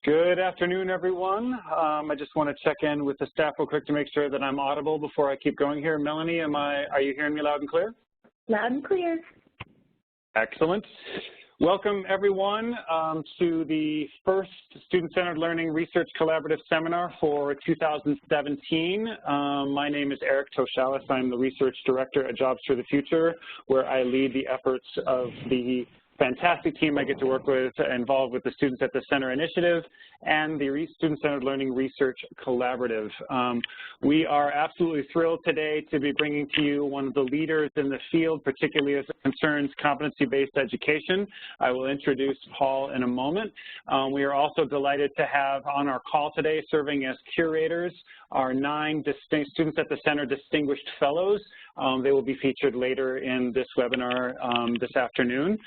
Good afternoon, everyone. I just want to check in with the staff real quick to make sure that I'm audible before I keep going here. Melanie, are you hearing me loud and clear? Loud and clear. Excellent. Welcome, everyone, to the first Student-Centered Learning Research Collaborative Seminar for 2017. My name is Eric Toshalis. I'm the Research Director at Jobs for the Future, where I lead the efforts of the fantastic team I get to work with, involved with the Students at the Center initiative and the Student-Centered Learning Research Collaborative. We are absolutely thrilled today to be bringing to you one of the leaders in the field, particularly as it concerns competency-based education. I will introduce Paul in a moment. We are also delighted to have on our call today, serving as curators, our 9 Students at the Center Distinguished Fellows. They will be featured later in this webinar this afternoon.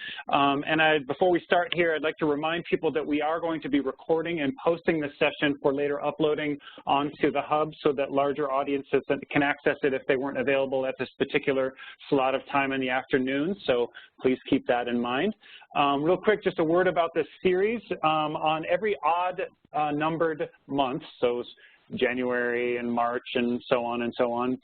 Before we start here, I'd like to remind people that we are going to be recording and posting this session for later uploading onto the hub so that larger audiences can access it if they weren't available at this particular slot of time in the afternoon. So please keep that in mind. Real quick, just a word about this series. On every odd numbered month, so January and March and so on,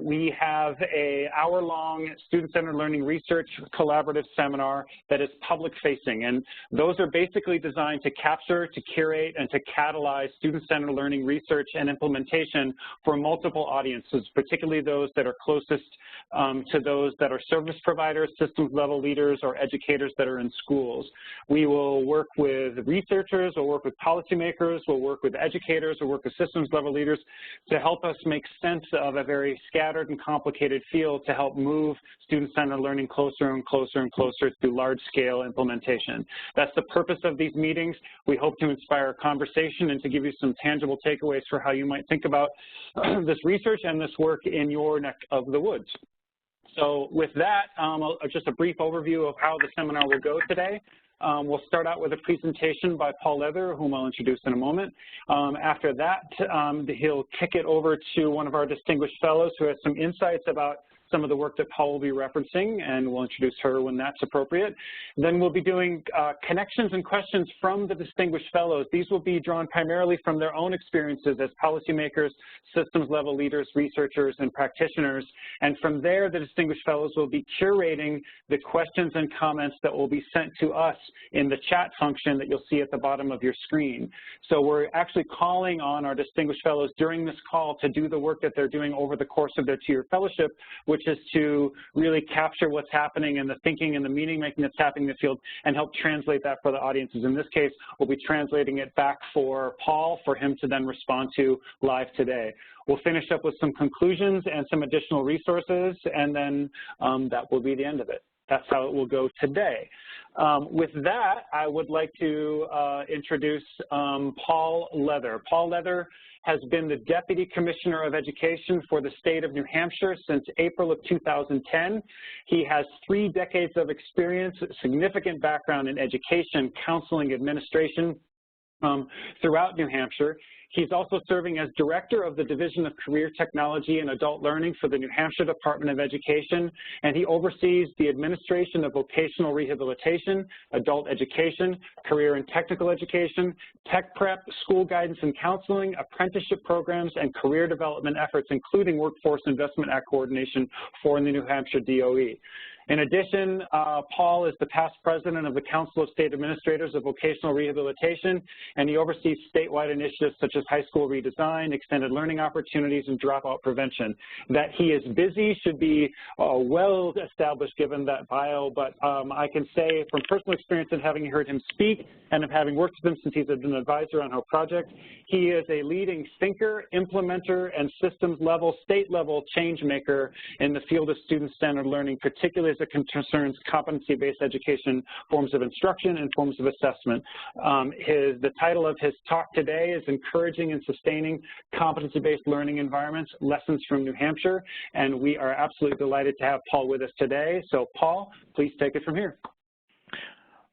we have an hour-long Student-Centered Learning Research Collaborative Seminar that is public-facing, and those are basically designed to capture, to curate, and to catalyze student-centered learning research and implementation for multiple audiences, particularly those that are closest to those that are service providers, systems-level leaders, or educators that are in schools. We will work with researchers, we'll work with policymakers, we'll work with educators, we'll work with systems-level leaders to help us make sense of a very scattered and complicated field to help move student-centered learning closer and closer and closer to large-scale implementation. That's the purpose of these meetings. We hope to inspire conversation and to give you some tangible takeaways for how you might think about this research and this work in your neck of the woods. So with that, just a brief overview of how the seminar will go today. We'll start out with a presentation by Paul Leather, whom I'll introduce in a moment. After that, he'll kick it over to one of our distinguished fellows who has some insights about some of the work that Paul will be referencing, and we'll introduce her when that's appropriate. Then we'll be doing connections and questions from the distinguished fellows. These will be drawn primarily from their own experiences as policymakers, systems-level leaders, researchers, and practitioners. And from there, the distinguished fellows will be curating the questions and comments that will be sent to us in the chat function that you'll see at the bottom of your screen. So we're actually calling on our distinguished fellows during this call to do the work that they're doing over the course of their 2-year fellowship, which is to really capture what's happening and the thinking and the meaning-making that's happening in the field and help translate that for the audiences. In this case, we'll be translating it back for Paul for him to then respond to live today. We'll finish up with some conclusions and some additional resources, and then that will be the end of it. That's how it will go today. With that, I would like to introduce Paul Leather. Paul Leather has been the Deputy Commissioner of Education for the state of New Hampshire since April of 2010. He has 3 decades of experience, significant background in education, counseling, administration throughout New Hampshire. He's also serving as Director of the Division of Career Technology and Adult Learning for the New Hampshire Department of Education, and he oversees the administration of vocational rehabilitation, adult education, career and technical education, tech prep, school guidance and counseling, apprenticeship programs, and career development efforts, including Workforce Investment Act coordination for the New Hampshire DOE. In addition, Paul is the past president of the Council of State Administrators of Vocational Rehabilitation, and he oversees statewide initiatives such as high school redesign, extended learning opportunities, and dropout prevention. That he is busy should be well established given that bio, but I can say from personal experience of having heard him speak and of having worked with him since he's been an advisor on our project, he is a leading thinker, implementer, and systems-level, state-level change maker in the field of student-centered learning, particularly as it concerns competency-based education, forms of instruction, and forms of assessment. The title of his talk today is Encouraging and Sustaining Competency-Based Learning Environments, Lessons from New Hampshire, and we are absolutely delighted to have Paul with us today. So Paul, please take it from here.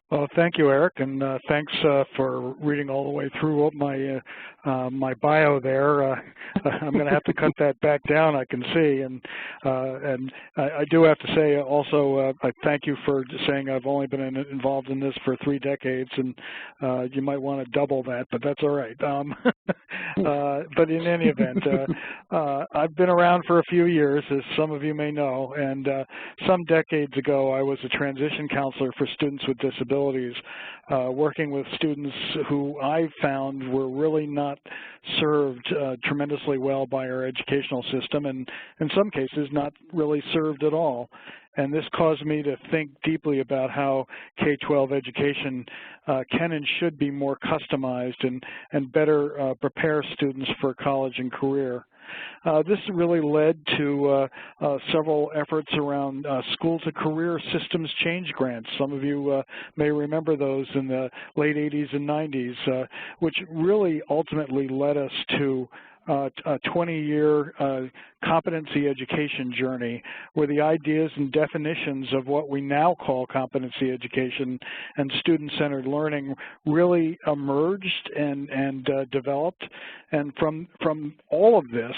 Well, thank you, Eric, and thanks for reading all the way through my my bio there. I'm going to have to cut that back down, I can see, and I do have to say also I thank you for saying I've only been involved in this for 3 decades, and you might want to double that, but that's all right. But in any event, I've been around for a few years, as some of you may know, and some decades ago I was a transition counselor for students with disabilities, working with students who I found were really not served tremendously well by our educational system, and in some cases not really served at all. And this caused me to think deeply about how K-12 education can and should be more customized and better prepare students for college and career. This really led to several efforts around school-to-career systems change grants. Some of you may remember those in the late 80s and 90s, which really ultimately led us to a 20-year competency education journey, where the ideas and definitions of what we now call competency education and student-centered learning really emerged and developed. And from all of this,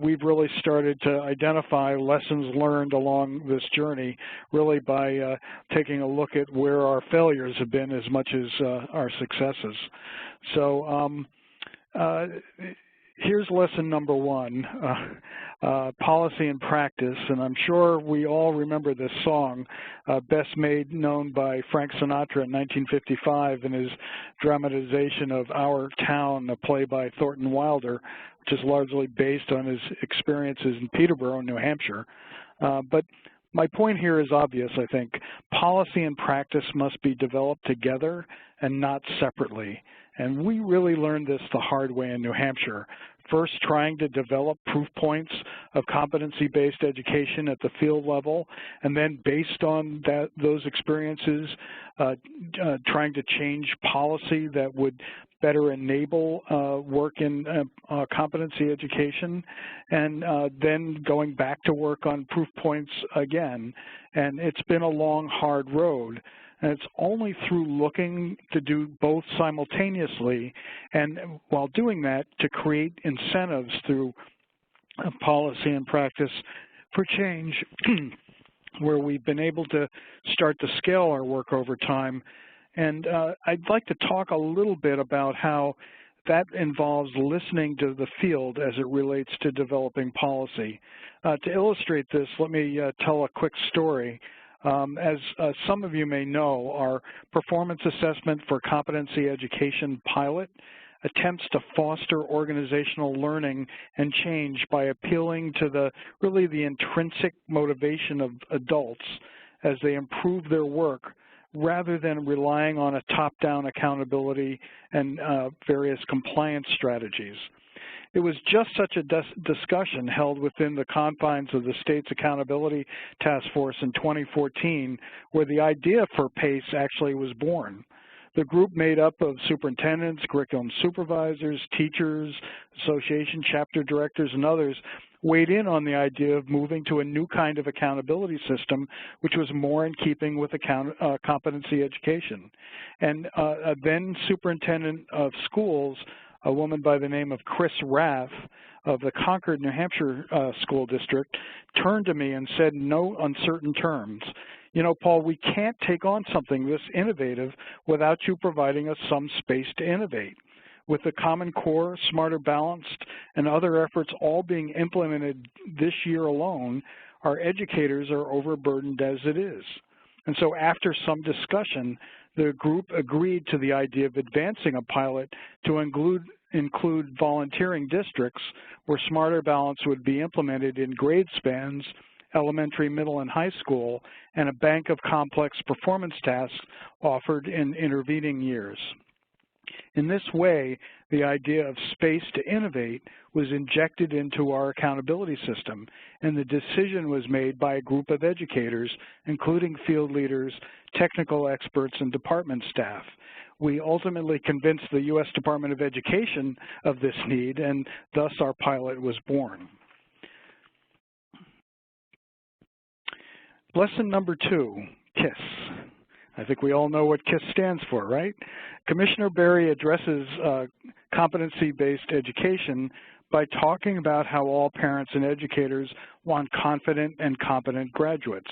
we've really started to identify lessons learned along this journey, really by taking a look at where our failures have been as much as our successes. So here's lesson number 1, policy and practice, and I'm sure we all remember this song, best made known by Frank Sinatra in 1955 in his dramatization of Our Town, a play by Thornton Wilder, which is largely based on his experiences in Peterborough, New Hampshire. But my point here is obvious, I think. Policy and practice must be developed together and not separately. And we really learned this the hard way in New Hampshire. First, trying to develop proof points of competency-based education at the field level, and then based on those experiences, trying to change policy that would better enable work in competency education, and then going back to work on proof points again. And it's been a long, hard road. And it's only through looking to do both simultaneously, and while doing that, to create incentives through policy and practice for change, where we've been able to start to scale our work over time. And I'd like to talk a little bit about how that involves listening to the field as it relates to developing policy. To illustrate this, let me tell a quick story. As some of you may know, our performance assessment for competency education pilot attempts to foster organizational learning and change by appealing to really the intrinsic motivation of adults as they improve their work, rather than relying on a top-down accountability and various compliance strategies. It was just such a discussion held within the confines of the state's accountability task force in 2014, where the idea for PACE actually was born. The group, made up of superintendents, curriculum supervisors, teachers, association chapter directors, and others, weighed in on the idea of moving to a new kind of accountability system, which was more in keeping with competency education. And a then superintendent of schools, a woman by the name of Chris Rath of the Concord, New Hampshire school district, turned to me and said in no uncertain terms, "You know, Paul, we can't take on something this innovative without you providing us some space to innovate. With the Common Core, Smarter Balanced, and other efforts all being implemented this year alone, our educators are overburdened as it is." And so after some discussion, the group agreed to the idea of advancing a pilot to include volunteering districts where Smarter Balance would be implemented in grade spans, elementary, middle, and high school, and a bank of complex performance tasks offered in intervening years. In this way, the idea of space to innovate was injected into our accountability system, and the decision was made by a group of educators, including field leaders, technical experts, and department staff. We ultimately convinced the U.S. Department of Education of this need, and thus our pilot was born. Lesson number 2, KISS. I think we all know what KISS stands for, right? Commissioner Berry addresses competency-based education by talking about how all parents and educators want confident and competent graduates.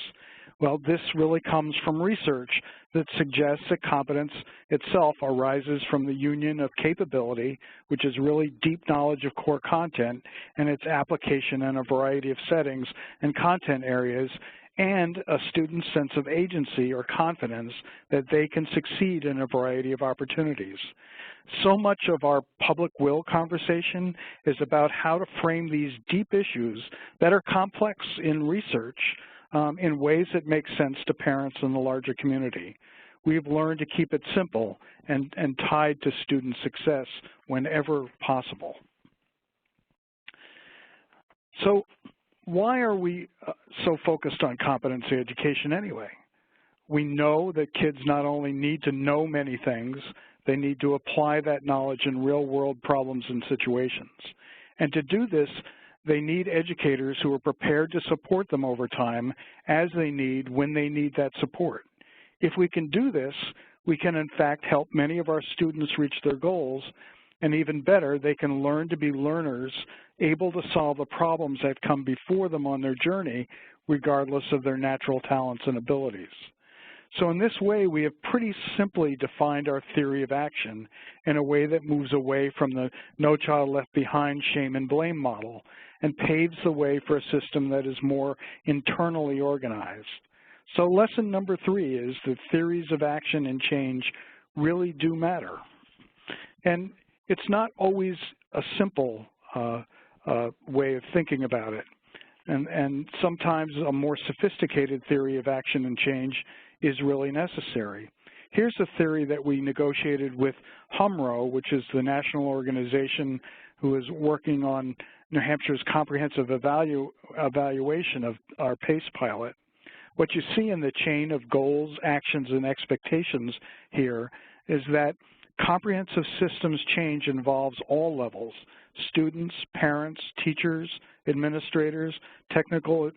Well, this really comes from research that suggests that competence itself arises from the union of capability, which is really deep knowledge of core content and its application in a variety of settings and content areas, and a student's sense of agency or confidence that they can succeed in a variety of opportunities. So much of our public will conversation is about how to frame these deep issues that are complex in research in ways that make sense to parents in the larger community. We've learned to keep it simple and tied to student success whenever possible. So why are we so focused on competency education anyway? We know that kids not only need to know many things, they need to apply that knowledge in real-world problems and situations. And to do this, they need educators who are prepared to support them over time as they need, when they need that support. If we can do this, we can in fact help many of our students reach their goals, and even better, they can learn to be learners, able to solve the problems that come before them on their journey, regardless of their natural talents and abilities. So in this way, we have pretty simply defined our theory of action in a way that moves away from the no child left behind shame and blame model and paves the way for a system that is more internally organized. So lesson number 3 is that theories of action and change really do matter. And it's not always a simple way of thinking about it. And sometimes a more sophisticated theory of action and change is really necessary. Here's a theory that we negotiated with HMRO, which is the national organization who is working on New Hampshire's comprehensive evaluation of our PACE pilot. What you see in the chain of goals, actions, and expectations here is that comprehensive systems change involves all levels: students, parents, teachers, administrators, technical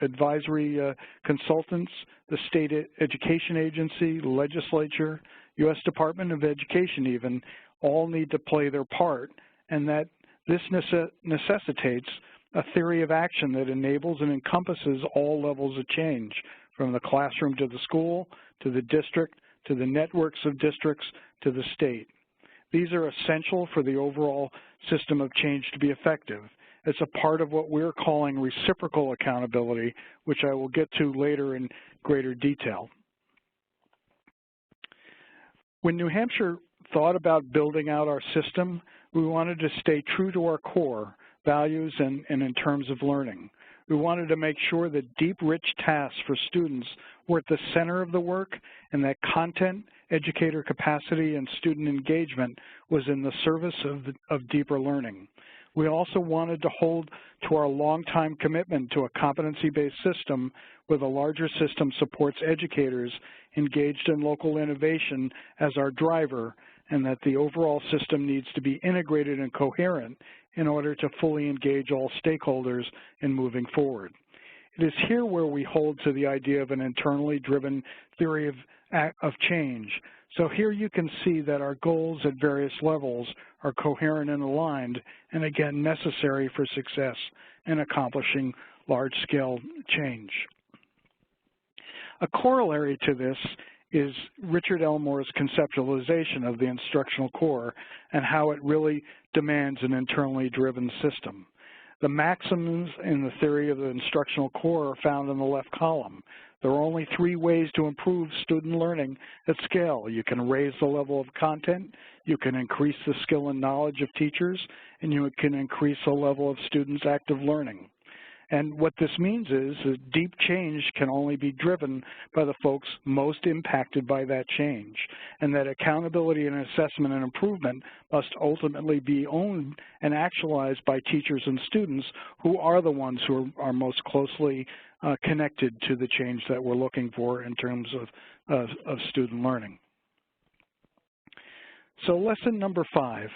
advisory consultants, the state education agency, legislature, U.S. Department of Education even, all need to play their part, and that this necessitates a theory of action that enables and encompasses all levels of change, from the classroom to the school, to the district, to the networks of districts, to the state. These are essential for the overall system of change to be effective. It's a part of what we're calling reciprocal accountability, which I will get to later in greater detail. When New Hampshire thought about building out our system, we wanted to stay true to our core values and in terms of learning. We wanted to make sure that deep, rich tasks for students were at the center of the work, and that content, educator capacity, and student engagement was in the service of deeper learning. We also wanted to hold to our longtime commitment to a competency-based system where the larger system supports educators engaged in local innovation as our driver, and that the overall system needs to be integrated and coherent in order to fully engage all stakeholders in moving forward. It is here where we hold to the idea of an internally driven theory of change. So here you can see that our goals at various levels are coherent and aligned, and again, necessary for success in accomplishing large-scale change. A corollary to this is Richard Elmore's conceptualization of the instructional core and how it really demands an internally driven system. The maxims in the theory of the instructional core are found in the left column. There are only 3 ways to improve student learning at scale. You can raise the level of content, you can increase the skill and knowledge of teachers, and you can increase the level of students' active learning. And what this means is that deep change can only be driven by the folks most impacted by that change, and that accountability and assessment and improvement must ultimately be owned and actualized by teachers and students, who are the ones who are most closely connected to the change that we're looking for in terms of student learning. So lesson number 5,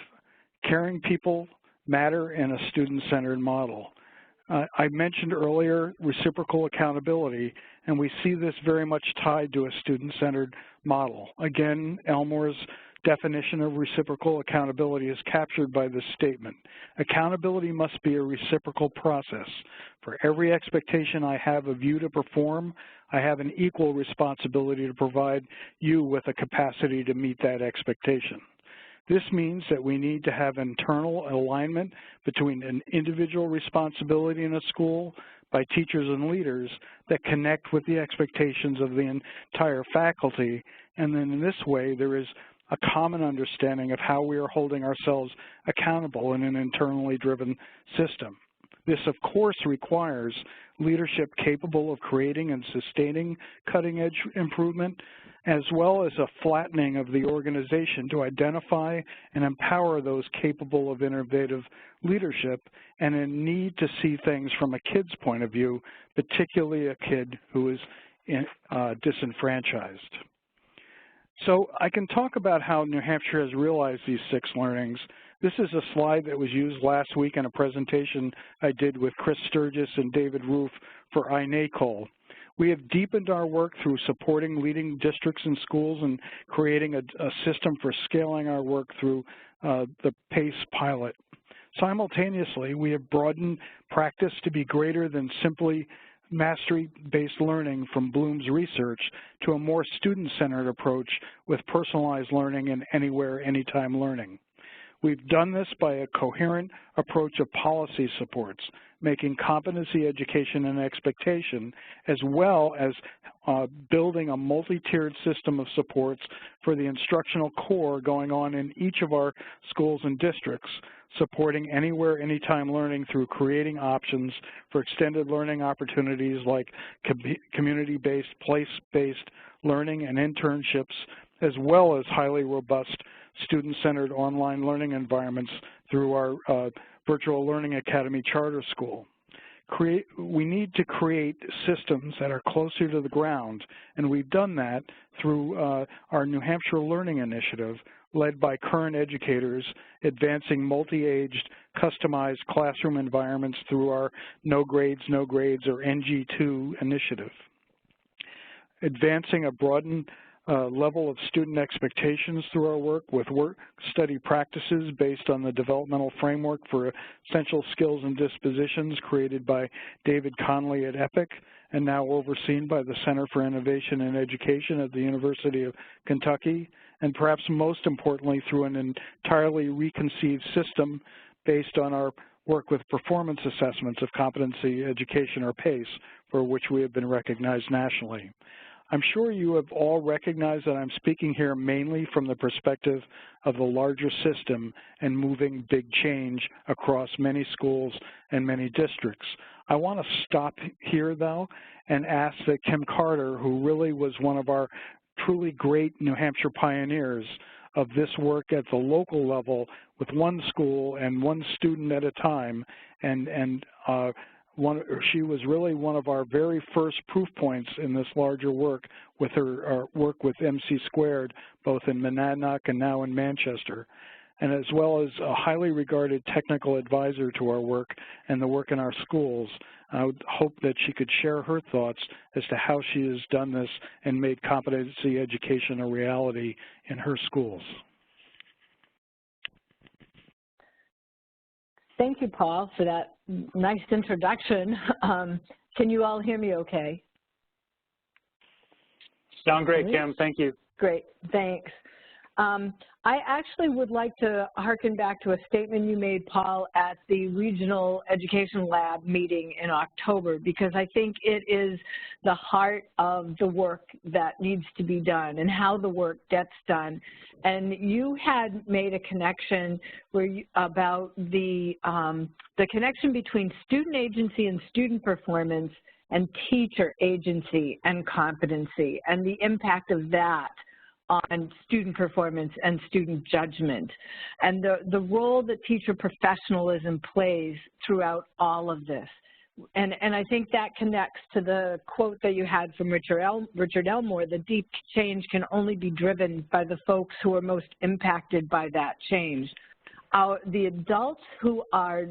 caring people matter in a student-centered model. I mentioned earlier reciprocal accountability, and we see this very much tied to a student-centered model. Again, Elmore's definition of reciprocal accountability is captured by this statement. Accountability must be a reciprocal process. For every expectation I have of you to perform, I have an equal responsibility to provide you with a capacity to meet that expectation. This means that we need to have internal alignment between an individual responsibility in a school by teachers and leaders that connect with the expectations of the entire faculty, and then in this way there is a common understanding of how we are holding ourselves accountable in an internally driven system. This, of course, requires leadership capable of creating and sustaining cutting-edge improvement, as well as a flattening of the organization to identify and empower those capable of innovative leadership and a need to see things from a kid's point of view, particularly a kid who is disenfranchised. So I can talk about how New Hampshire has realized these 6 learnings. This is a slide that was used last week in a presentation I did with Chris Sturgis and David Roof for iNACOL. We have deepened our work through supporting leading districts and schools and creating a system for scaling our work through the PACE pilot. Simultaneously, we have broadened practice to be greater than simply mastery-based learning from Bloom's research to a more student-centered approach with personalized learning and anywhere, anytime learning. We've done this by a coherent approach of policy supports, making competency education an expectation, as well as building a multi-tiered system of supports for the instructional core going on in each of our schools and districts, supporting anywhere, anytime learning through creating options for extended learning opportunities like community-based, place-based learning and internships, as well as highly robust student-centered online learning environments through our Virtual Learning Academy charter school. We need to create systems that are closer to the ground, and we've done that through our New Hampshire Learning Initiative, led by current educators, advancing multi-aged, customized classroom environments through our No Grades, or NG2 initiative. Advancing a broadened level of student expectations through our work with work study practices based on the developmental framework for essential skills and dispositions created by David Conley at EPIC and now overseen by the Center for Innovation in Education at the University of Kentucky, and perhaps most importantly through an entirely reconceived system based on our work with performance assessments of competency education, or PACE, for which we have been recognized nationally. I'm sure you have all recognized that I'm speaking here mainly from the perspective of the larger system and moving big change across many schools and many districts. I want to stop here, though, and ask that Kim Carter, who really was one of our truly great New Hampshire pioneers of this work at the local level with one school and one student at a time, she was really one of our very first proof points in this larger work with her work with MC², both in Monadnock and now in Manchester, and as well as a highly regarded technical advisor to our work and the work in our schools. I would hope that she could share her thoughts as to how she has done this and made competency education a reality in her schools. Thank you, Paul, for that nice introduction. Can you all hear me okay? Sound great, Kim. Thank you. Great. Thanks. I actually would like to harken back to a statement you made, Paul, at the Regional Education Lab meeting in October, because I think it is the heart of the work that needs to be done and how the work gets done. And you had made a connection about the connection between student agency and student performance and teacher agency and competency, and the impact of that on student performance and student judgment, and the role that teacher professionalism plays throughout all of this. And I think that connects to the quote that you had from Richard Elmore: the deep change can only be driven by the folks who are most impacted by that change. The adults who are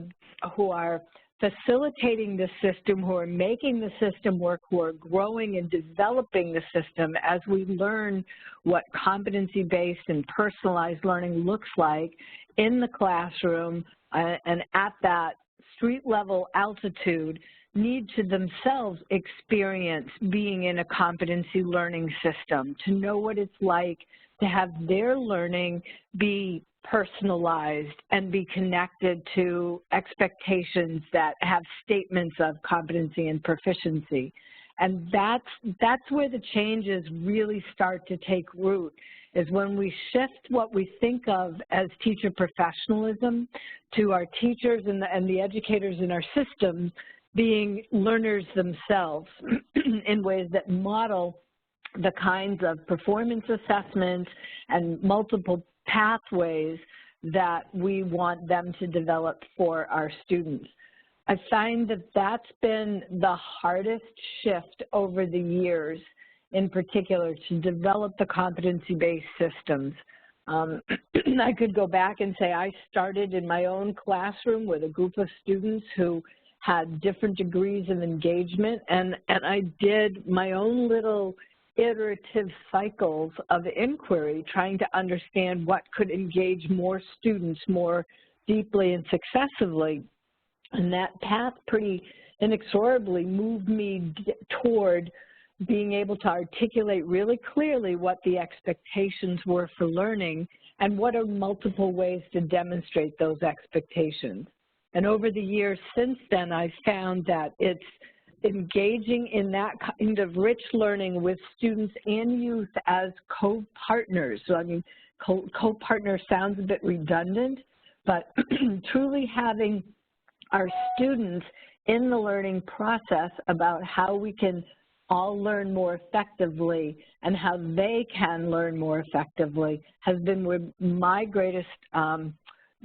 facilitating the system, who are making the system work, who are growing and developing the system as we learn what competency-based and personalized learning looks like in the classroom and at that street-level altitude, need to themselves experience being in a competency learning system, to know what it's like to have their learning be personalized and be connected to expectations that have statements of competency and proficiency. And that's where the changes really start to take root, is when we shift what we think of as teacher professionalism to our teachers and the educators in our systems being learners themselves in ways that model the kinds of performance assessments and multiple pathways that we want them to develop for our students. I find that that's been the hardest shift over the years, in particular, to develop the competency-based systems. I could go back and say I started in my own classroom with a group of students who had different degrees of engagement, and I did my own little iterative cycles of inquiry, trying to understand what could engage more students more deeply and successively. And that path pretty inexorably moved me toward being able to articulate really clearly what the expectations were for learning and what are multiple ways to demonstrate those expectations. And over the years since then, I've found that it's engaging in that kind of rich learning with students and youth as co-partners. So, I mean, co-partner sounds a bit redundant, but truly having our students in the learning process about how we can all learn more effectively and how they can learn more effectively has been where my greatest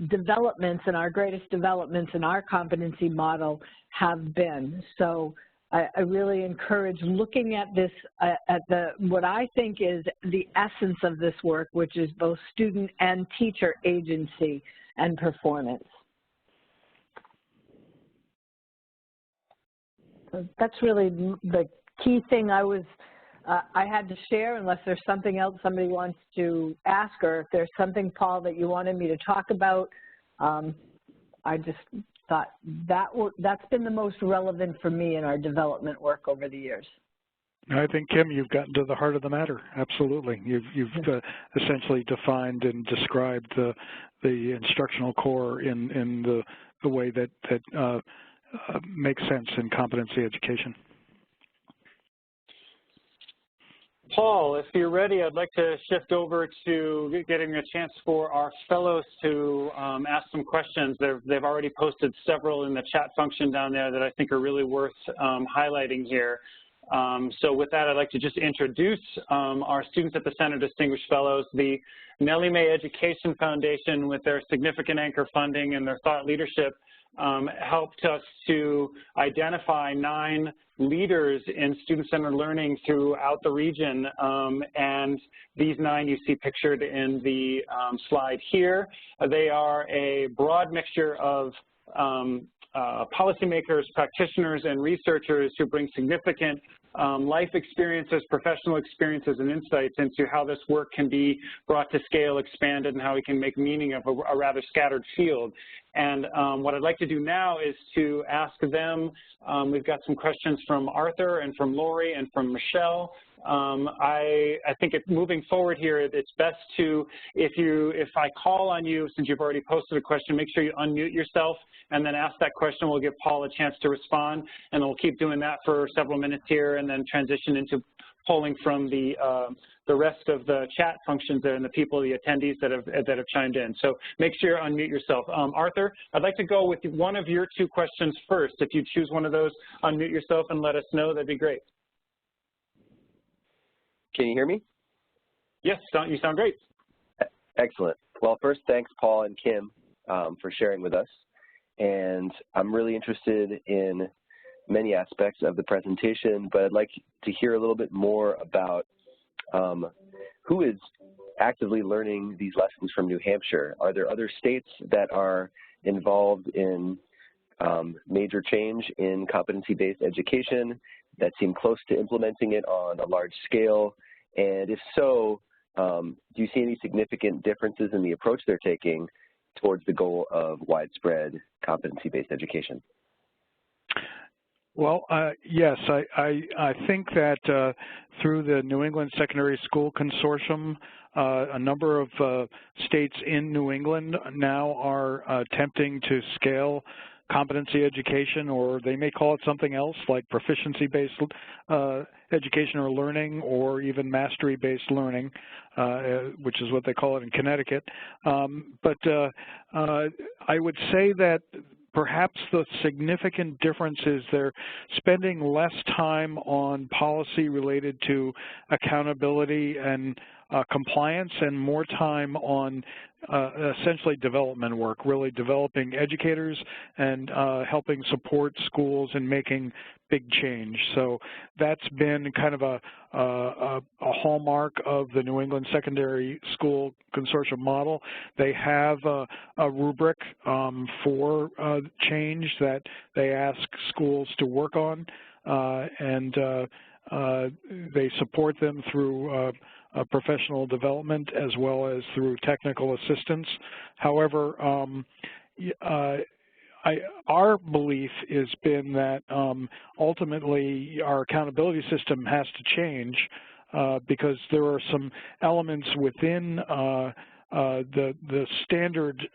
developments and our greatest developments in our competency model have been. So I really encourage looking at this, what I think is the essence of this work, which is both student and teacher agency and performance. So that's really the key thing I had to share, unless there's something else somebody wants to ask, or if there's something, Paul, that you wanted me to talk about. I just thought that's been the most relevant for me in our development work over the years. I think, Kim, you've gotten to the heart of the matter. Absolutely. You've essentially defined and described the instructional core in the way that makes sense in competency education. Paul, if you're ready, I'd like to shift over to getting a chance for our fellows to ask some questions. They've already posted several in the chat function down there that I think are really worth highlighting here. So with that, I'd like to just introduce our Students at the Center Distinguished Fellows. The Nellie Mae Education Foundation, with their significant anchor funding and their thought leadership, helped us to identify 9 leaders in student-centered learning throughout the region, and these 9 you see pictured in the slide here. They are a broad mixture of policymakers, practitioners, and researchers who bring significant life experiences, professional experiences, and insights into how this work can be brought to scale, expanded, and how we can make meaning of a rather scattered field. And what I'd like to do now is to ask them, we've got some questions from Arthur and from Lori and from Michelle. I think moving forward here, it's best to, if I call on you, since you've already posted a question, make sure you unmute yourself and then ask that question. We'll give Paul a chance to respond, and we'll keep doing that for several minutes here and then transition into polling from the rest of the chat functions there and the people, the attendees that have chimed in. So make sure you unmute yourself. Arthur, I'd like to go with one of your 2 questions first. If you choose one of those, unmute yourself and let us know, that'd be great. Can you hear me? Yes, you sound great. Excellent. Well, first, thanks, Paul and Kim, for sharing with us. And I'm really interested in many aspects of the presentation, but I'd like to hear a little bit more about who is actively learning these lessons from New Hampshire. Are there other states that are involved in major change in competency-based education that seem close to implementing it on a large scale? And if so, do you see any significant differences in the approach they're taking towards the goal of widespread competency-based education? Well, yes, I think that through the New England Secondary School Consortium, a number of states in New England now are attempting to scale competency education, or they may call it something else like proficiency-based education or learning, or even mastery-based learning, which is what they call it in Connecticut. But I would say that perhaps the significant difference is they're spending less time on policy related to accountability and compliance and more time on essentially development work, really developing educators and helping support schools in making big change. So that's been kind of a hallmark of the New England Secondary School Consortium model. They have a rubric for change that they ask schools to work on, and they support them through professional development as well as through technical assistance. However, our belief has been that ultimately our accountability system has to change because there are some elements within the standard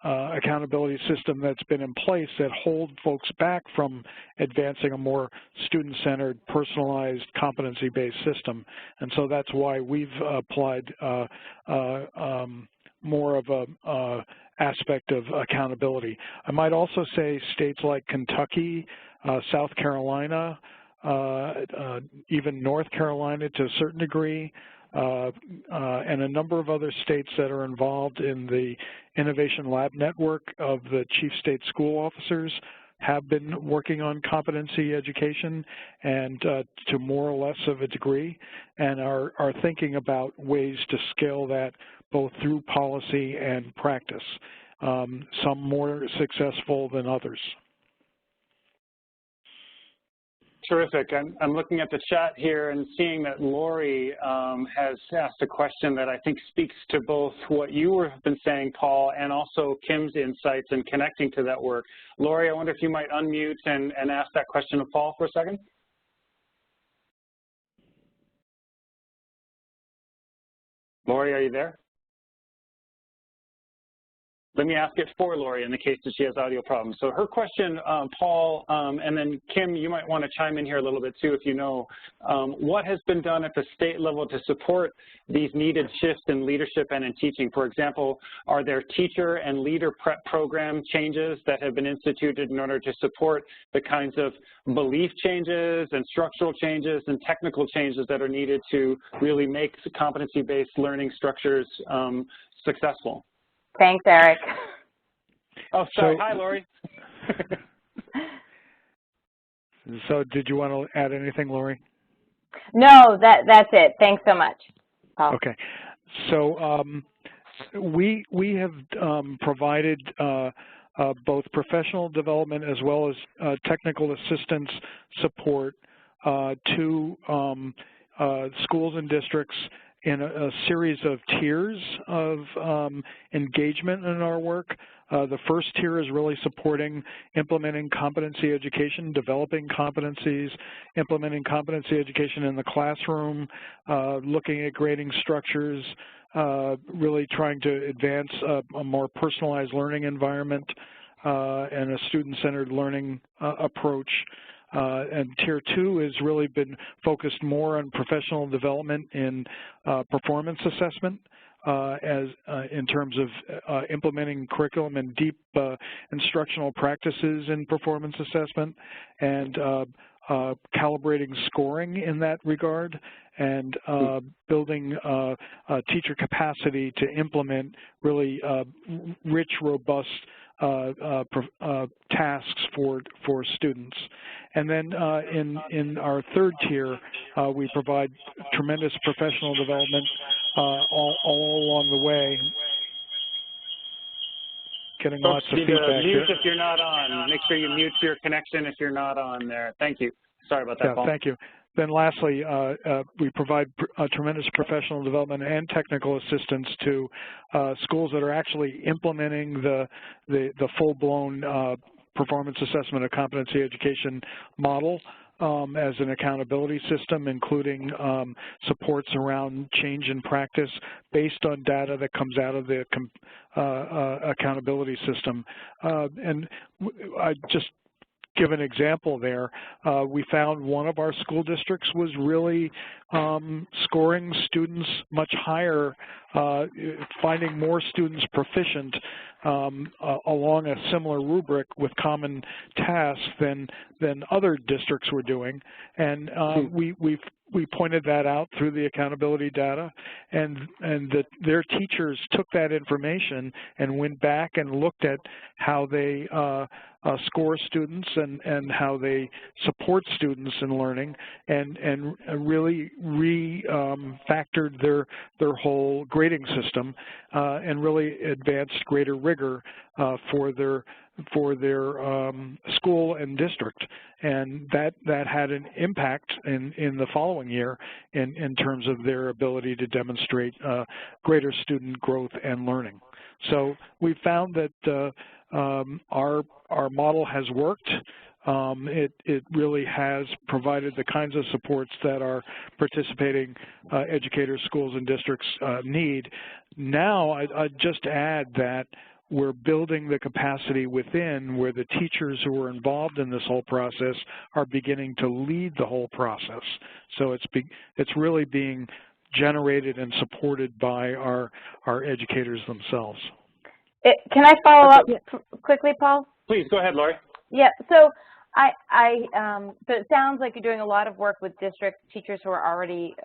accountability system that's been in place that hold folks back from advancing a more student-centered, personalized, competency-based system. And so that's why we've applied more of a aspect of accountability. I might also say states like Kentucky, South Carolina, even North Carolina to a certain degree, and a number of other states that are involved in the Innovation Lab Network of the Chief State School Officers have been working on competency education and to more or less of a degree, and are thinking about ways to scale that both through policy and practice, some more successful than others. Terrific. I'm looking at the chat here and seeing that Lori has asked a question that I think speaks to both what you have been saying, Paul, and also Kim's insights and connecting to that work. Lori, I wonder if you might unmute and ask that question of Paul for a second. Lori, are you there? Let me ask it for Lori in the case that she has audio problems. So her question, Paul, and then Kim, you might want to chime in here a little bit too if you know, what has been done at the state level to support these needed shifts in leadership and in teaching? For example, are there teacher and leader prep program changes that have been instituted in order to support the kinds of belief changes and structural changes and technical changes that are needed to really make competency-based learning structures successful? Thanks, Eric. Oh, sorry. Hi, Lori. So did you want to add anything, Lori? No, that's it. Thanks so much, Paul. Okay. So we have provided both professional development as well as technical assistance support to schools and districts in a series of tiers of engagement in our work. The first tier is really supporting implementing competency education, developing competencies, implementing competency education in the classroom, looking at grading structures, really trying to advance a more personalized learning environment and a student-centered learning approach. And Tier 2 has really been focused more on professional development in performance assessment in terms of implementing curriculum and deep instructional practices in performance assessment and calibrating scoring in that regard and building teacher capacity to implement really rich, robust tasks for students. And then in our third tier, we provide tremendous professional development all along the way. getting lots of feedback mute here. if you're not on. Make sure you mute your connection if you're not on there. Thank you. Sorry about that, Paul. Thank you. Then lastly, we provide tremendous professional development and technical assistance to schools that are actually implementing the full-blown performance assessment of competency education model as an accountability system, including supports around change in practice based on data that comes out of the accountability system. And I just give an example there. We found one of our school districts was really scoring students much higher, finding more students proficient along a similar rubric with common tasks than other districts were doing. And we pointed that out through the accountability data, and their teachers took that information and went back and looked at how they score students and how they support students in learning, and really refactored their whole grading system and really advanced greater rigor for their school and district, and that had an impact in the following year in terms of their ability to demonstrate greater student growth and learning. So we found that our model has worked. It really has provided the kinds of supports that our participating educators, schools, and districts need. Now, I'd just add that we're building the capacity within where the teachers who are involved in this whole process are beginning to lead the whole process. So it's really being generated and supported by our educators themselves. Can I follow up quickly, Paul? Please, go ahead, Lori. Yeah, so so it sounds like you're doing a lot of work with district teachers who are already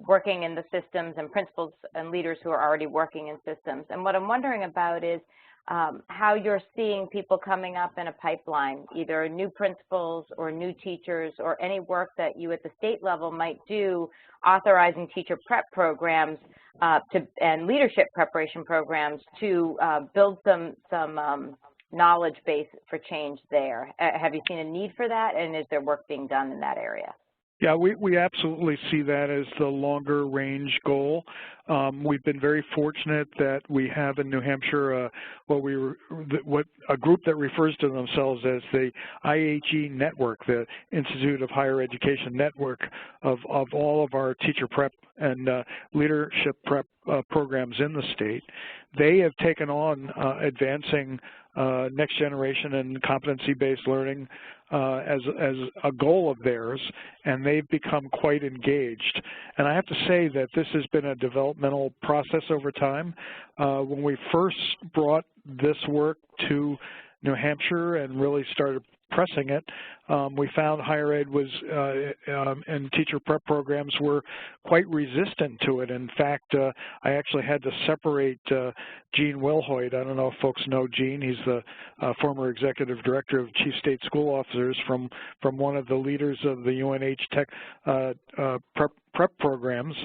working in the systems and principals and leaders who are already working in systems. And what I'm wondering about is how you're seeing people coming up in a pipeline, either new principals or new teachers or any work that you at the state level might do authorizing teacher prep programs and leadership preparation programs to build some knowledge base for change there. Have you seen a need for that, and is there work being done in that area? Yeah, we absolutely see that as the longer range goal. We've been very fortunate that we have in New Hampshire a group that refers to themselves as the IHE network, the Institute of Higher Education network of all of our teacher prep and leadership prep programs in the state. They have taken on advancing next generation and competency-based learning as a goal of theirs, and they've become quite engaged. And I have to say that this has been a developmental process over time. When we first brought this work to New Hampshire and really started pressing it, we found higher ed was and teacher prep programs were quite resistant to it. In fact, I actually had to separate Gene Wilhoit. I don't know if folks know Gene. He's the former executive director of Chief State School Officers from one of the leaders of the UNH Tech prep programs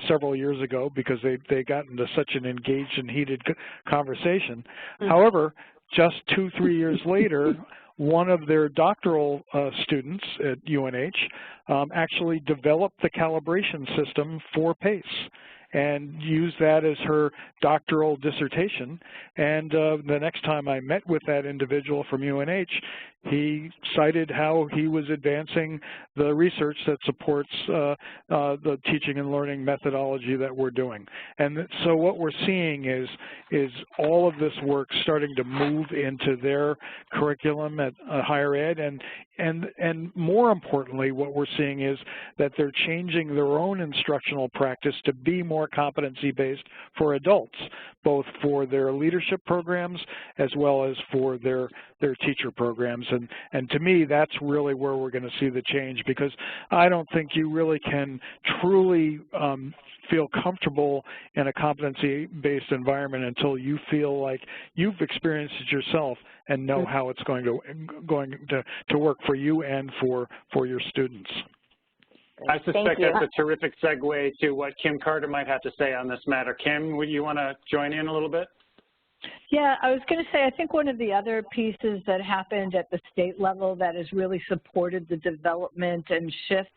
several years ago, because they got into such an engaged and heated conversation. However, just 2-3 years later, one of their doctoral students at UNH actually developed the calibration system for PACE and used that as her doctoral dissertation. And the next time I met with that individual from UNH, he cited how he was advancing the research that supports the teaching and learning methodology that we're doing. And so what we're seeing is all of this work starting to move into their curriculum at higher ed, and more importantly, what we're seeing is that they're changing their own instructional practice to be more competency-based for adults, both for their leadership programs as well as for their teacher programs. And to me, that's really where we're going to see the change, because I don't think you really can truly feel comfortable in a competency-based environment until you feel like you've experienced it yourself and know how it's going to work for you and for your students. I suspect that's a terrific segue to what Kim Carter might have to say on this matter. Kim, would you want to join in a little bit? Yeah, I was going to say, I think one of the other pieces that happened at the state level that has really supported the development and shifts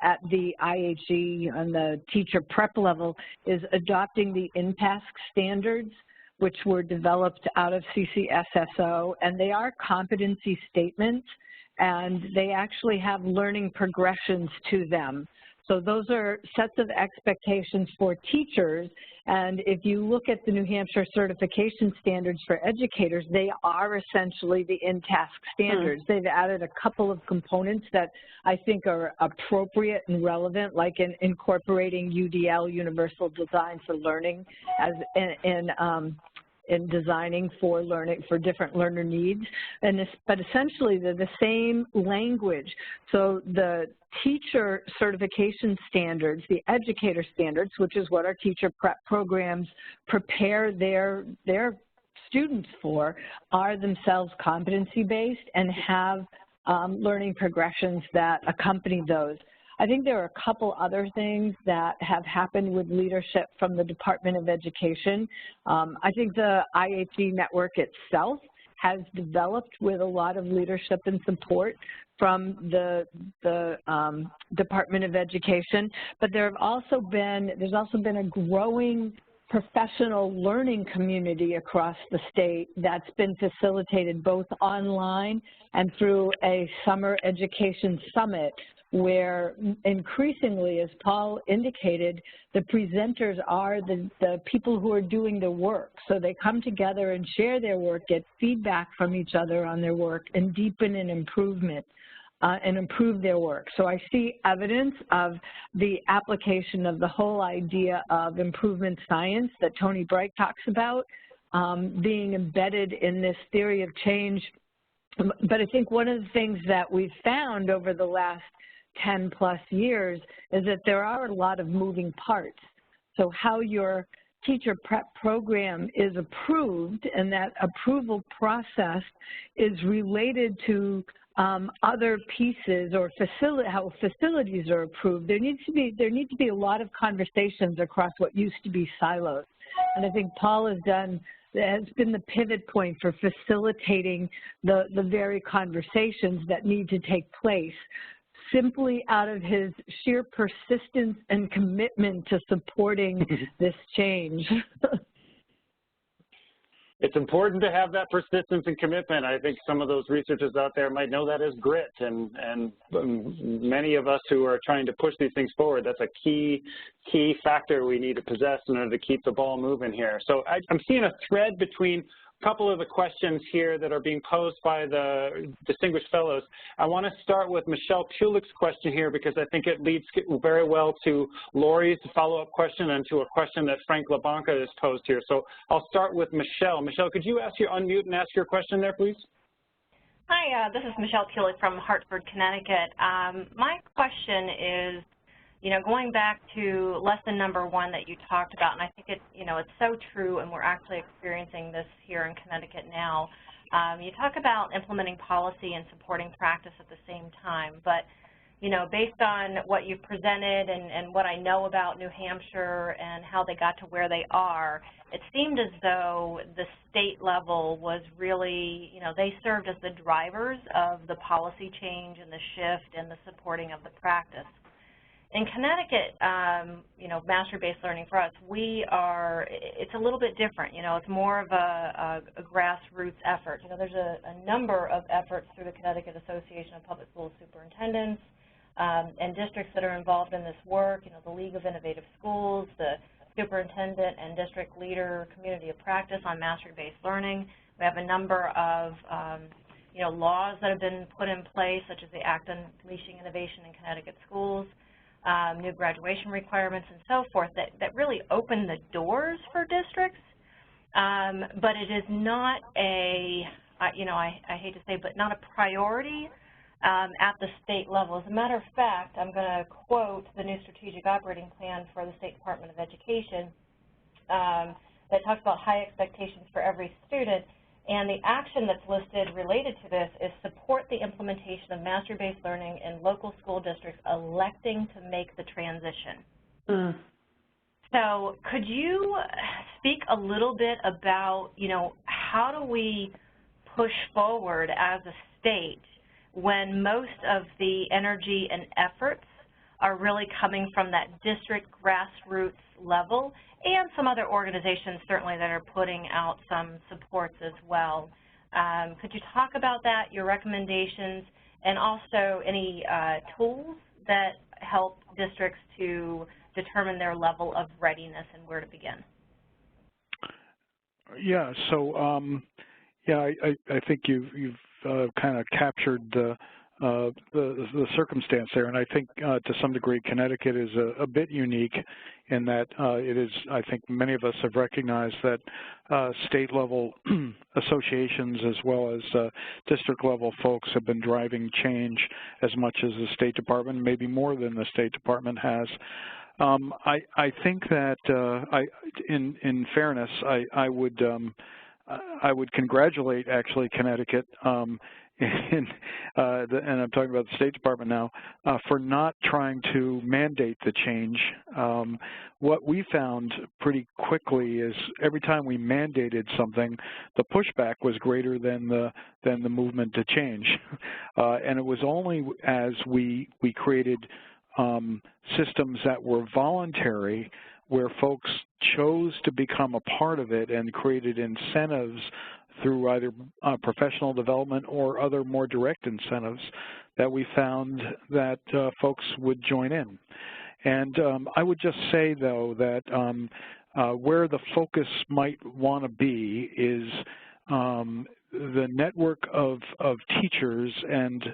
at the IHE and the teacher prep level is adopting the INTASC standards, which were developed out of CCSSO, and they are competency statements, and they actually have learning progressions to them. So those are sets of expectations for teachers, and if you look at the New Hampshire certification standards for educators, they are essentially the INTASC standards. They've added a couple of components that I think are appropriate and relevant, like in incorporating UDL, Universal Design for Learning, as in designing for learning for different learner needs, but essentially they're the same language. So the teacher certification standards, the educator standards, which is what our teacher prep programs prepare their students for, are themselves competency-based and have learning progressions that accompany those. I think there are a couple other things that have happened with leadership from the Department of Education. I think the IHE network itself has developed with a lot of leadership and support from the Department of Education, but there's also been a growing professional learning community across the state that's been facilitated both online and through a summer education summit, where increasingly, as Paul indicated, the presenters are the people who are doing the work. So they come together and share their work, get feedback from each other on their work, and deepen and improvement and improve their work. So I see evidence of the application of the whole idea of improvement science that Tony Bright talks about being embedded in this theory of change. But I think one of the things that we've found over the last 10+ years is that there are a lot of moving parts. So how your teacher prep program is approved, and that approval process is related to other pieces, or how facilities are approved. There need to be a lot of conversations across what used to be silos. And I think Paul has been the pivot point for facilitating the very conversations that need to take place, simply out of his sheer persistence and commitment to supporting this change. It's important to have that persistence and commitment. I think some of those researchers out there might know that as grit, and many of us who are trying to push these things forward, that's a key factor we need to possess in order to keep the ball moving here. So I'm seeing a thread between a couple of the questions here that are being posed by the distinguished fellows. I want to start with Michelle Pulick's question here, because I think it leads very well to Lori's follow-up question and to a question that Frank LaBanca has posed here. So I'll start with Michelle. Michelle, could you unmute and ask your question there, please? Hi, this is Michelle Pulick from Hartford, Connecticut. My question is, going back to lesson number 1 that you talked about, and I think it's so true, and we're actually experiencing this here in Connecticut now. You talk about implementing policy and supporting practice at the same time, but based on what you've presented and what I know about New Hampshire and how they got to where they are, it seemed as though the state level was really, they served as the drivers of the policy change and the shift and the supporting of the practice. In Connecticut, mastery-based learning for us, it's a little bit different. It's more of a grassroots effort. There's a number of efforts through the Connecticut Association of Public School Superintendents and districts that are involved in this work, the League of Innovative Schools, the Superintendent and District Leader Community of Practice on Mastery-Based Learning. We have a number of laws that have been put in place, such as the Act on Unleashing Innovation in Connecticut Schools, new graduation requirements and so forth that really open the doors for districts, but it is not I hate to say, but not a priority at the state level. As a matter of fact, I'm going to quote the new strategic operating plan for the State Department of Education that talks about high expectations for every student. And the action that's listed related to this is support the implementation of mastery-based learning in local school districts electing to make the transition. So could you speak a little bit about, how do we push forward as a state when most of the energy and efforts are really coming from that district grassroots level, and some other organizations certainly that are putting out some supports as well? Could you talk about that, your recommendations, and also any tools that help districts to determine their level of readiness and where to begin? Yeah, so I think you've kind of captured the circumstance there, and I think to some degree Connecticut is a bit unique in that it is, I think many of us have recognized that state-level associations as well as district-level folks have been driving change as much as the State Department, maybe more than the State Department has. I think that in fairness, I would congratulate actually Connecticut and I'm talking about the State Department now, for not trying to mandate the change. What we found pretty quickly is every time we mandated something, the pushback was greater than the movement to change. And it was only as we created systems that were voluntary, where folks chose to become a part of it and created incentives through either professional development or other more direct incentives, that we found that folks would join in. And I would just say, though, that where the focus might want to be is the network of teachers and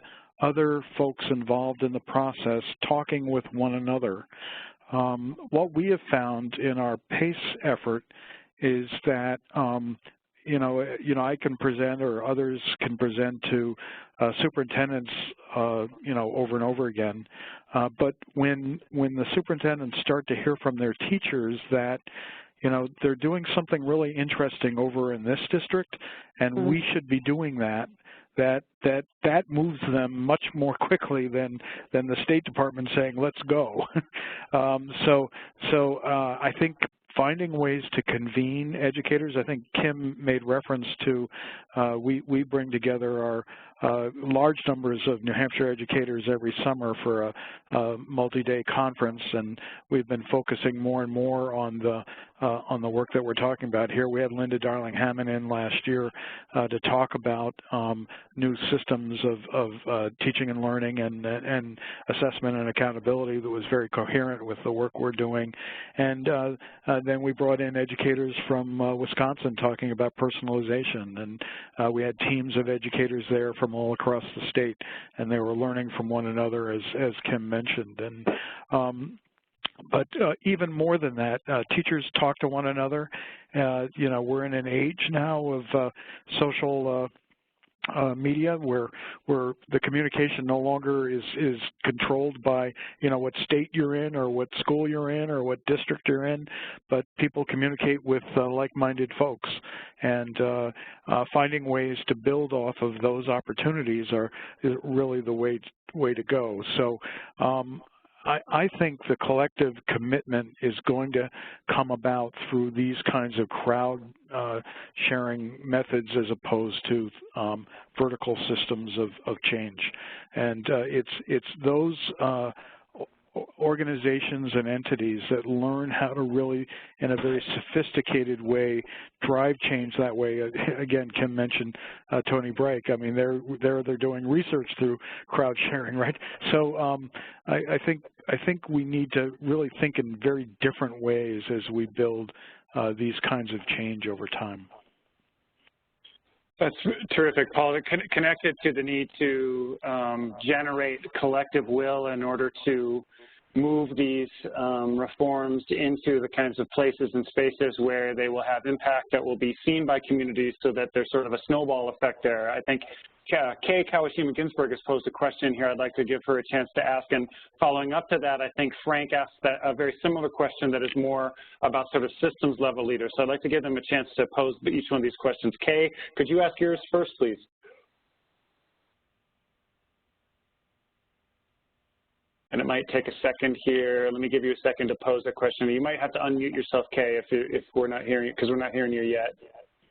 other folks involved in the process talking with one another. What we have found in our PACE effort is that I can present, or others can present to superintendents, over and over again. But when the superintendents start to hear from their teachers that, they're doing something really interesting over in this district, and we should be doing that, that moves them much more quickly than the State Department saying, let's go. So I think finding ways to convene educators. I think Kim made reference to we bring together our large numbers of New Hampshire educators every summer for a multi-day conference, and we've been focusing more and more on the work that we're talking about here. We had Linda Darling-Hammond in last year to talk about new systems of teaching and learning and assessment and accountability that was very coherent with the work we're doing. And then we brought in educators from Wisconsin talking about personalization, and we had teams of educators there from all across the state, and they were learning from one another, as Kim mentioned. And but even more than that, teachers talk to one another. We're in an age now of social media where the communication no longer is controlled by what state you're in or what school you're in or what district you're in, but people communicate with like-minded folks, and finding ways to build off of those opportunities is really the way to go. So I think the collective commitment is going to come about through these kinds of crowd sharing methods as opposed to vertical systems of change. And it's those organizations and entities that learn how to really, in a very sophisticated way, drive change that way. Again, Kim mentioned Tony Brake. I mean, they're doing research through crowd sharing, right? So I think we need to really think in very different ways as we build these kinds of change over time. That's terrific, Paul. Connected to the need to generate collective will in order to move these reforms into the kinds of places and spaces where they will have impact that will be seen by communities, so that there's sort of a snowball effect there. I think Kay Kawashima-Ginsburg has posed a question here I'd like to give her a chance to ask. And following up to that, I think Frank asked a very similar question that is more about sort of systems level leaders. So I'd like to give them a chance to pose each one of these questions. Kay, could you ask yours first, please? and it might take a second here. Let me give you a second to pose a question. You might have to unmute yourself, Kay, if we're not hearing you, because we're not hearing you yet.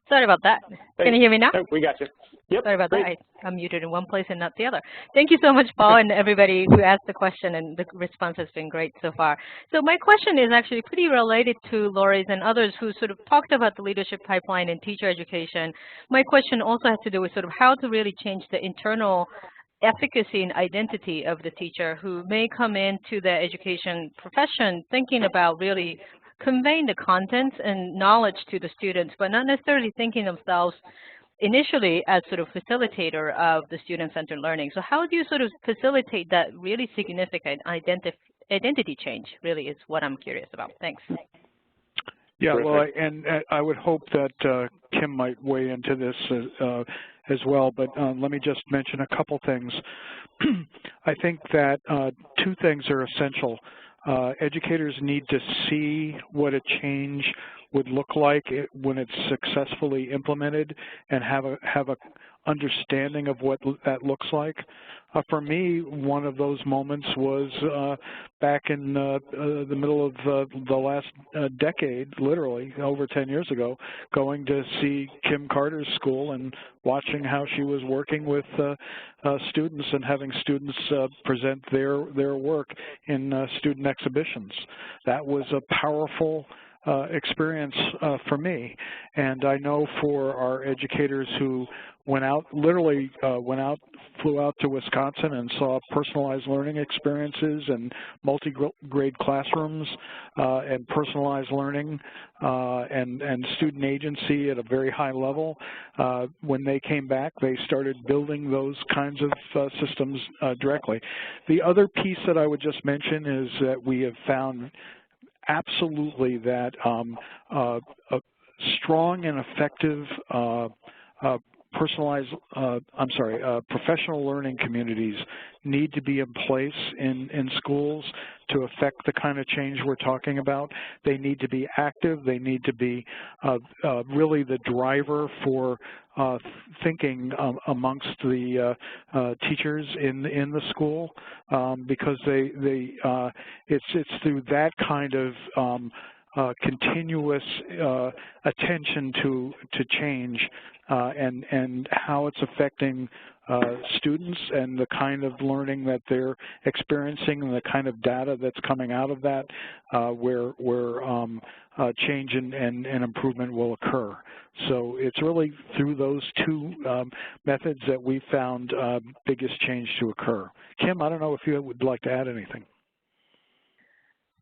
Sorry about that. Can you hear me now? Oh, we got you. Yep. Sorry about great. that. I'm muted in one place and not the other. Thank you so much, Paul, and everybody who asked the question, and the response has been great so far. So my question is actually pretty related to Lori's and others who sort of talked about the leadership pipeline in teacher education. My question also has to do with sort of how to really change the internal efficacy and identity of the teacher who may come into the education profession thinking about really conveying the content and knowledge to the students, but not necessarily thinking themselves initially as sort of facilitator of the student-centered learning. So how do you sort of facilitate that really significant identity change, really, is what I'm curious about. Thanks. Yeah, well, I would hope that Kim might weigh into this as well, but let me just mention a couple things. I think that two things are essential. Educators need to see what a change would look like when it's successfully implemented and have a understanding of what that looks like. For me, one of those moments was back in the middle of the last decade, literally over 10 years ago, going to see Kim Carter's school and watching how she was working with students and having students present their work in student exhibitions. That was a powerful experience for me, and I know for our educators who went out, literally flew out to Wisconsin and saw personalized learning experiences and multi-grade classrooms and personalized learning and student agency at a very high level. When they came back, they started building those kinds of systems directly. The other piece that I would just mention is that we have found absolutely that strong and effective professional learning communities need to be in place in schools to affect the kind of change we're talking about. They need to be active. They need to be really the driver for thinking amongst the teachers in the school, because it's through that kind of continuous attention to change and how it's affecting students and the kind of learning that they're experiencing and the kind of data that's coming out of that where change and improvement will occur. So it's really through those two methods that we found biggest change to occur. Kim, I don't know if you would like to add anything.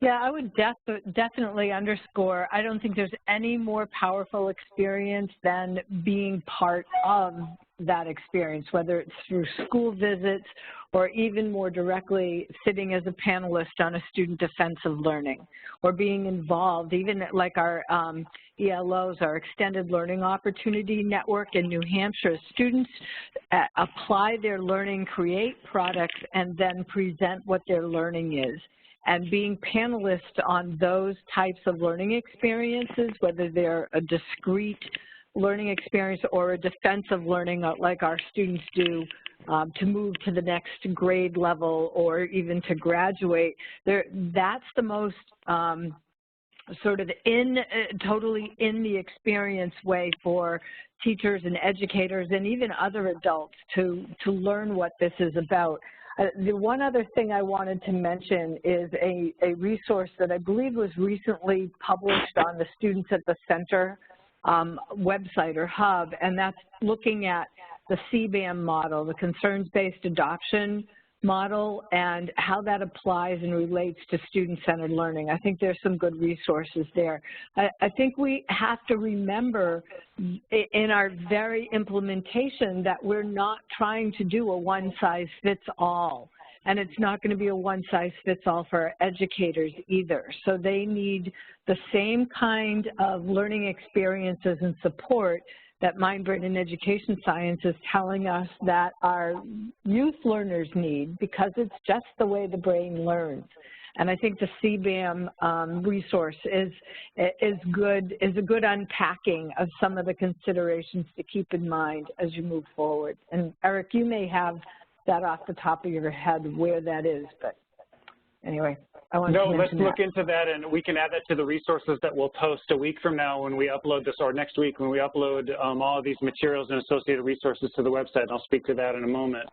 Yeah, I would definitely underscore, I don't think there's any more powerful experience than being part of that experience, whether it's through school visits or even more directly sitting as a panelist on a student defensive learning, or being involved, even like our ELOs, our Extended Learning Opportunity Network in New Hampshire. Students apply their learning, create products, and then present what their learning is. And being panelists on those types of learning experiences, whether they're a discrete learning experience or a defensive learning like our students do to move to the next grade level or even to graduate, that's the most sort of totally in the experience way for teachers and educators and even other adults to learn what this is about. The one other thing I wanted to mention is a resource that I believe was recently published on the Students at the Center website or hub, and that's looking at the CBAM model, the concerns-based adoption model, and how that applies and relates to student-centered learning. I think there's some good resources there. I think we have to remember in our very implementation that we're not trying to do a one-size-fits-all, and it's not going to be a one-size-fits-all for our educators either. So they need the same kind of learning experiences and support that Mind, Brain, and Education Science is telling us that our youth learners need, because it's just the way the brain learns. And I think the CBAM resource is a good unpacking of some of the considerations to keep in mind as you move forward. And Eric, you may have that off the top of your head where that is, but. anyway, I wanted to mention let's look into that, and we can add that to the resources that we'll post a week from now when we upload this, or next week when we upload all of these materials and associated resources to the website. And I'll speak to that in a moment.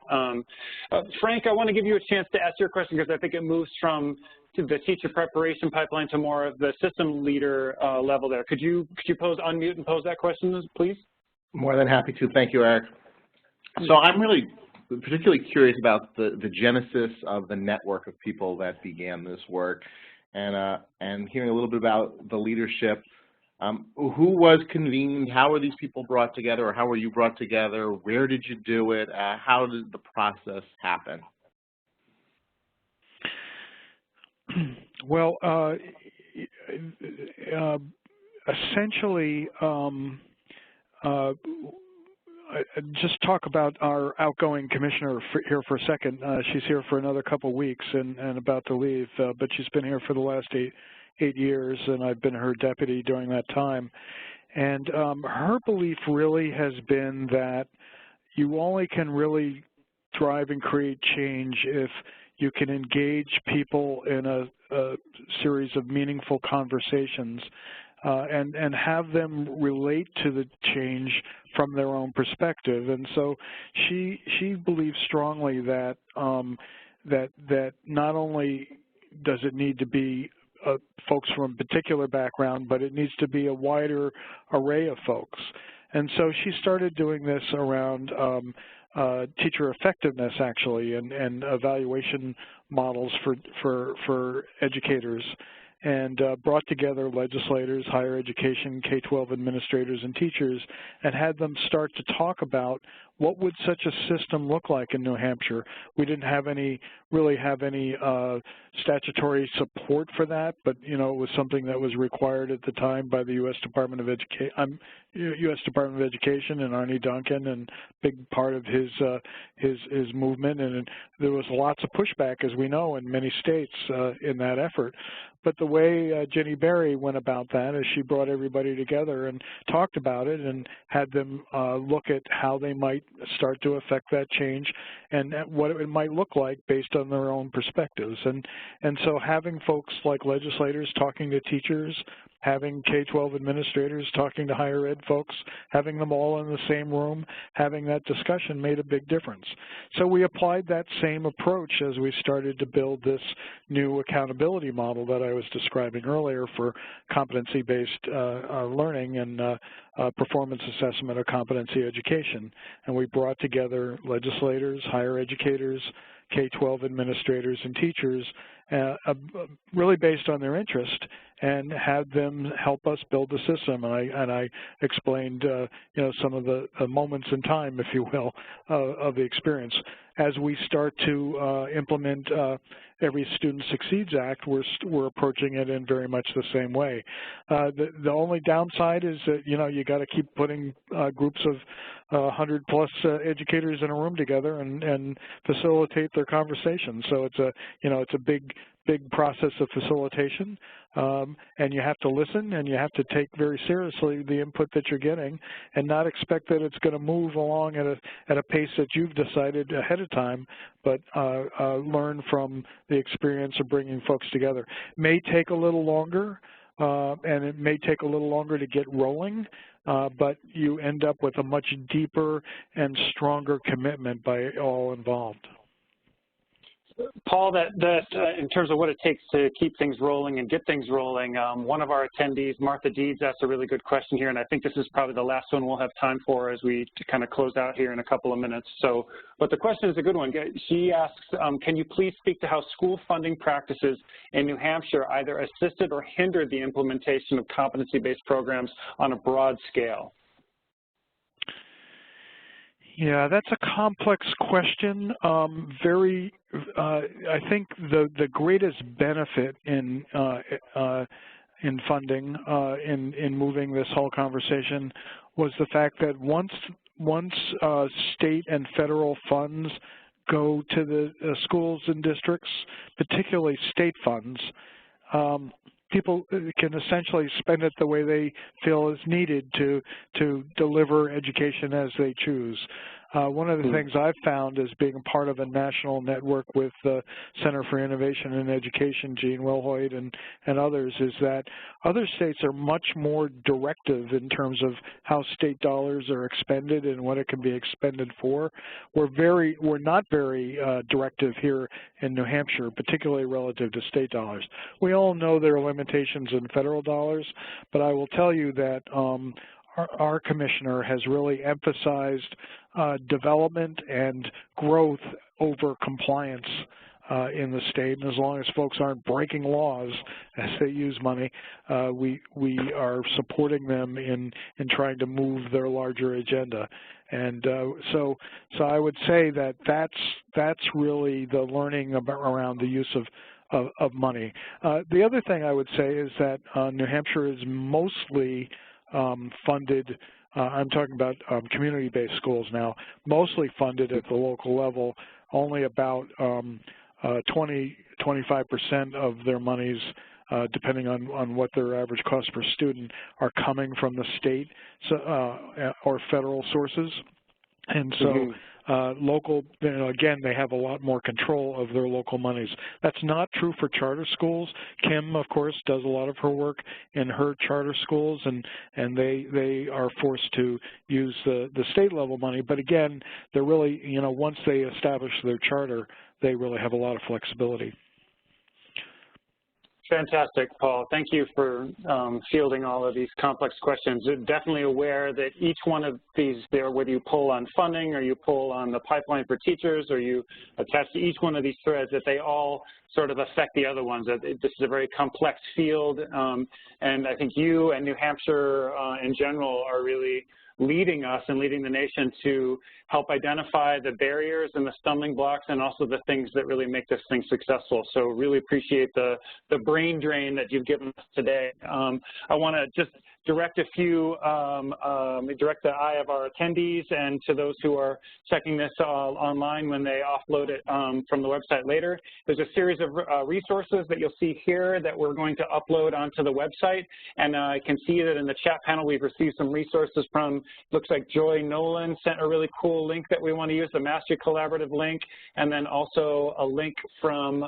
Frank, I want to give you a chance to ask your question because I think it moves from the teacher preparation pipeline to more of the system leader level there. Could you unmute and pose that question, please? More than happy to. Thank you, Eric. So I'm really particularly curious about the genesis of the network of people that began this work, and hearing a little bit about the leadership. Who was convened? How were these people brought together, or how were you brought together? Where did you do it? How did the process happen? Well, essentially, just talk about our outgoing commissioner here for a second. She's here for another couple weeks and about to leave, but she's been here for the last eight years, and I've been her deputy during that time. And her belief really has been that you only can really drive and create change if you can engage people in a series of meaningful conversations and have them relate to the change from their own perspective. And so she believes strongly that that not only does it need to be folks from a particular background, but it needs to be a wider array of folks. And so she started doing this around teacher effectiveness, actually, and evaluation models for educators, and brought together legislators, higher education, K-12 administrators, and teachers, and had them start to talk about what would such a system look like in New Hampshire. We didn't really have any statutory support for that, but it was something that was required at the time by the U.S. Department of Education, and Arnie Duncan, and big part of his movement. And there was lots of pushback, as we know, in many states in that effort. But the way Jenny Berry went about that is she brought everybody together and talked about it and had them look at how they might start to affect that change and what it might look like based on their own perspectives. And so having folks like legislators talking to teachers, having K-12 administrators talking to higher ed folks, having them all in the same room, having that discussion made a big difference. So we applied that same approach as we started to build this new accountability model that I was describing earlier for competency-based learning and performance assessment of competency education. And we brought together legislators, higher educators, K-12 administrators, and teachers, really based on their interest, and had them help us build the system. And I explained, some of the moments in time, if you will, of the experience. As we start to implement Every Student Succeeds Act, we're approaching it in very much the same way. The only downside is that you got to keep putting groups of 100-plus educators in a room together and facilitate their conversation. So it's a big process of facilitation, and you have to listen, and you have to take very seriously the input that you're getting, and not expect that it's going to move along at a pace that you've decided ahead of time, but learn from the experience of bringing folks together. It may take a little longer, and it may take a little longer to get rolling, but you end up with a much deeper and stronger commitment by all involved. Paul, that in terms of what it takes to keep things rolling and get things rolling, one of our attendees, Martha Deeds, asked a really good question here, and I think this is probably the last one we'll have time for as we kind of close out here in a couple of minutes. So, but the question is a good one. She asks, can you please speak to how school funding practices in New Hampshire either assisted or hindered the implementation of competency-based programs on a broad scale? Yeah, that's a complex question. I think the greatest benefit in funding in moving this whole conversation was the fact that once state and federal funds go to the schools and districts, particularly state funds, people can essentially spend it the way they feel is needed to deliver education as they choose. One of the things I've found is being a part of a national network with the Center for Innovation in Education, Gene Wilhoit and others, is that other states are much more directive in terms of how state dollars are expended and what it can be expended for. We're not very directive here in New Hampshire, particularly relative to state dollars. We all know there are limitations in federal dollars, but I will tell you that our commissioner has really emphasized development and growth over compliance in the state, and as long as folks aren't breaking laws as they use money, we are supporting them in trying to move their larger agenda. And so I would say that that's really the learning around the use of money. The other thing I would say is that New Hampshire is mostly funded, I'm talking about community-based schools now, mostly funded at the local level. Only about 20–25% of their monies, depending on what their average cost per student, are coming from the state or federal sources. And so local, again, they have a lot more control of their local monies. That's not true for charter schools. Kim, of course, does a lot of her work in her charter schools, and they are forced to use the state level money. But again, they're really, once they establish their charter, they really have a lot of flexibility. Fantastic, Paul. Thank you for fielding all of these complex questions. Definitely aware that each one of these, whether you pull on funding or you pull on the pipeline for teachers or you attach to each one of these threads, that they all sort of affect the other ones. This is a very complex field, and I think you and New Hampshire in general are really leading us and leading the nation to help identify the barriers and the stumbling blocks and also the things that really make this thing successful. So really appreciate the brain drain that you've given us today. I want to just direct a few, direct the eye of our attendees and to those who are checking this online when they offload it from the website later. There's a series of resources that you'll see here that we're going to upload onto the website, and I can see that in the chat panel we've received some resources from, looks like Joy Nolan sent a really cool link that we want to use, the Mastery Collaborative link, and then also a link from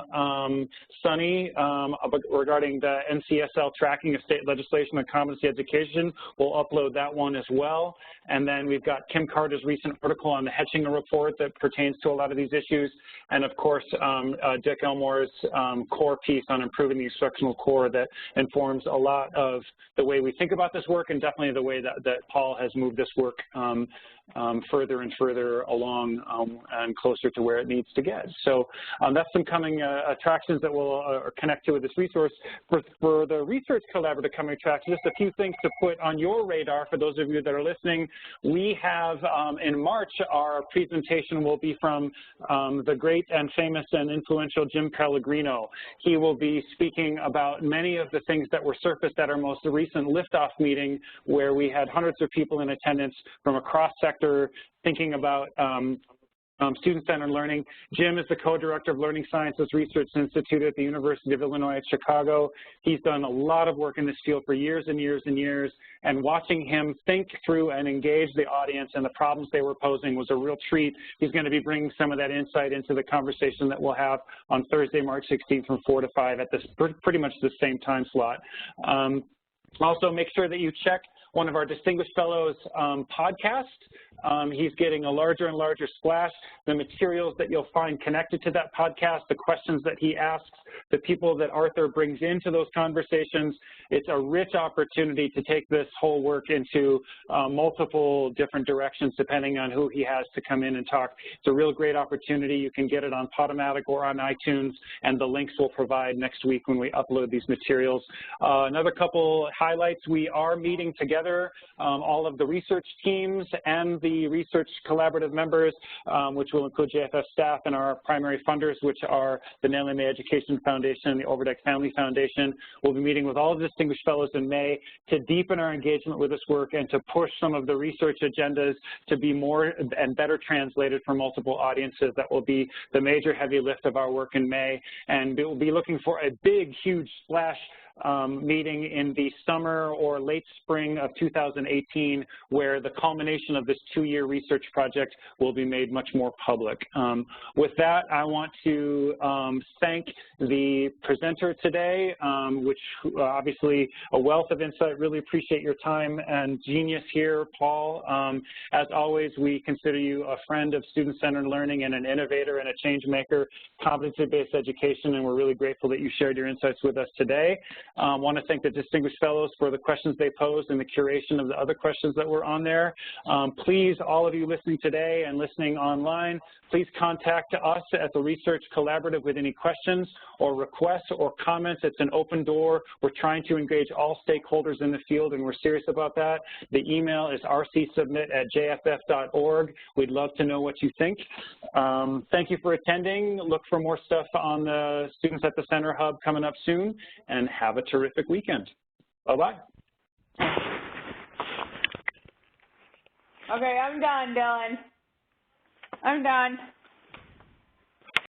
Sunny regarding the NCSL tracking of state legislation on competency education. We'll upload that one as well. And then we've got Kim Carter's recent article on the Hetchinger report that pertains to a lot of these issues. And of course, Dick Elmore's core piece on improving the instructional core that informs a lot of the way we think about this work and definitely the way that Paul has moved this work further and further along and closer to where it needs to get. So that's some coming attractions that we'll connect to with this resource. For the research collaborative coming attractions, just a few things to put on your radar for those of you that are listening. We have in March, our presentation will be from the great and famous and influential Jim Pellegrino. He will be speaking about many of the things that were surfaced at our most recent liftoff meeting, where we had hundreds of people in attendance from across sector thinking about student-centered learning. Jim is the co-director of Learning Sciences Research Institute at the University of Illinois at Chicago. He's done a lot of work in this field for years and years and years, and watching him think through and engage the audience and the problems they were posing was a real treat. He's going to be bringing some of that insight into the conversation that we'll have on Thursday, March 16th from 4 to 5 at this pretty much the same time slot. Also, make sure that you check one of our Distinguished Fellows podcasts. He's getting a larger and larger splash. The materials that you'll find connected to that podcast, the questions that he asks, the people that Arthur brings into those conversations, it's a rich opportunity to take this whole work into multiple different directions depending on who he has to come in and talk. It's a real great opportunity. You can get it on Podomatic or on iTunes, and the links we'll provide next week when we upload these materials. Another couple highlights, we are meeting together, all of the research teams and the research collaborative members, which will include JFS staff and our primary funders, which are the Nellie Mae Education Foundation and the Overdyke Family Foundation. We'll be meeting with all of the Distinguished Fellows in May to deepen our engagement with this work and to push some of the research agendas to be more and better translated for multiple audiences. That will be the major heavy lift of our work in May, and we'll be looking for a big, huge splash meeting in the summer or late spring of 2018, where the culmination of this 2-year research project will be made much more public. With that, I want to thank the presenter today, which obviously a wealth of insight. Really appreciate your time and genius here, Paul. As always, we consider you a friend of student-centered learning and an innovator and a change maker, competency-based education, and we're really grateful that you shared your insights with us today. I want to thank the distinguished fellows for the questions they posed and the curation of the other questions that were on there. Please, all of you listening today and listening online, please contact us at the Research Collaborative with any questions or requests or comments. It's an open door. We're trying to engage all stakeholders in the field, and we're serious about that. The email is rcsubmit@jff.org. We'd love to know what you think. Thank you for attending. Look for more stuff on the Students at the Center Hub coming up soon, and have a terrific weekend. Bye-bye. Okay, I'm done, Dylan. I'm done.